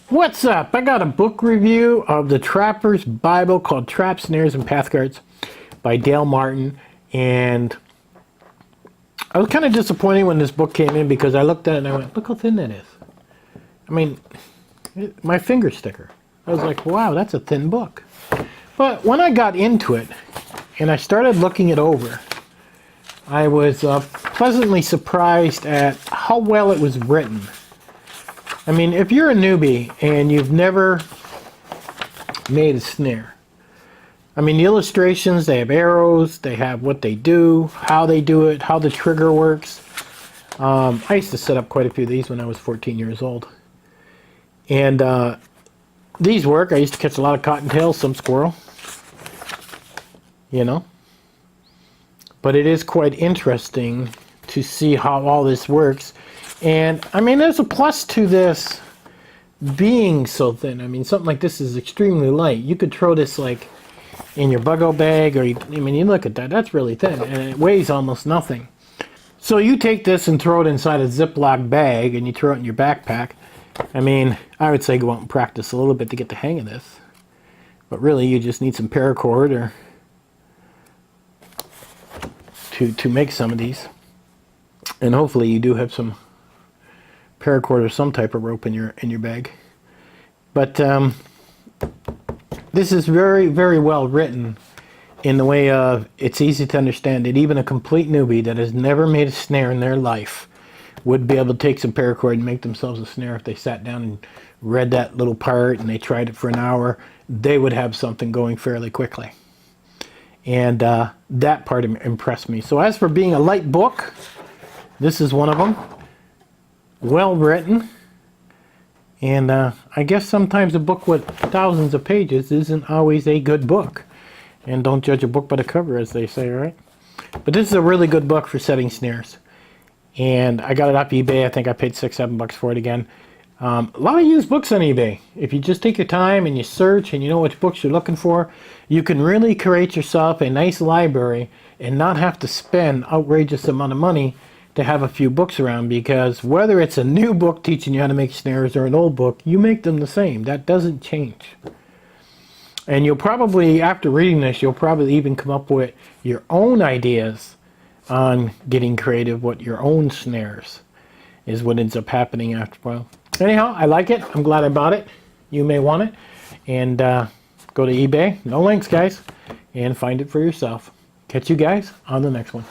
What's up? I got a book review of the Trapper's Bible called Trap, Snares, and Pathguards by Dale Martin. And I was kind of disappointed when this book came in because I looked at it and I went, look how thin that is. I mean, my finger sticker. I was like, wow, that's a thin book. But when I got into it and I started looking it over, I was pleasantly surprised at how well it was written. I mean, if you're a newbie and you've never made a snare, I mean, the illustrations, they have arrows, they have what they do, how they do it, how the trigger works. I used to set up quite a few of these when I was 14 years old. And these work. I used to catch a lot of cottontails, some squirrel, you know. But it is quite interesting to see how all this works. And I mean, there's a plus to this being so thin. I mean, something like this is extremely light. You could throw this like in your bug-out bag, or I mean, you look at that, that's really thin, and it weighs almost nothing. So you take this and throw it inside a Ziploc bag, and you throw it in your backpack. I mean, I would say go out and practice a little bit to get the hang of this. But really, you just need some paracord or to make some of these. And hopefully you do have some paracord or some type of rope in your bag. But this is very, very well written in the way of it's easy to understand that even a complete newbie that has never made a snare in their life would be able to take some paracord and make themselves a snare. If they sat down and read that little part and they tried it for an hour, they would have something going fairly quickly. And that part impressed me. So as for being a light book, this is one of them. Well written, and I guess sometimes a book with thousands of pages isn't always a good book. And don't judge a book by the cover, as they say, right? But this is a really good book for setting snares. And I got it off eBay. I think I paid $6-7 for it again. A lot of used books on eBay. If you just take your time and you search and you know which books you're looking for, you can really create yourself a nice library and not have to spend outrageous amount of money to have a few books around, because whether it's a new book teaching you how to make snares or an old book, you make them the same. That doesn't change. And you'll probably, after reading this, you'll probably even come up with your own ideas on getting creative, what your own snares is what ends up happening after a while. Anyhow, I like it. I'm glad I bought it. You may want it. And go to eBay, no links guys, and find it for yourself. Catch you guys on the next one.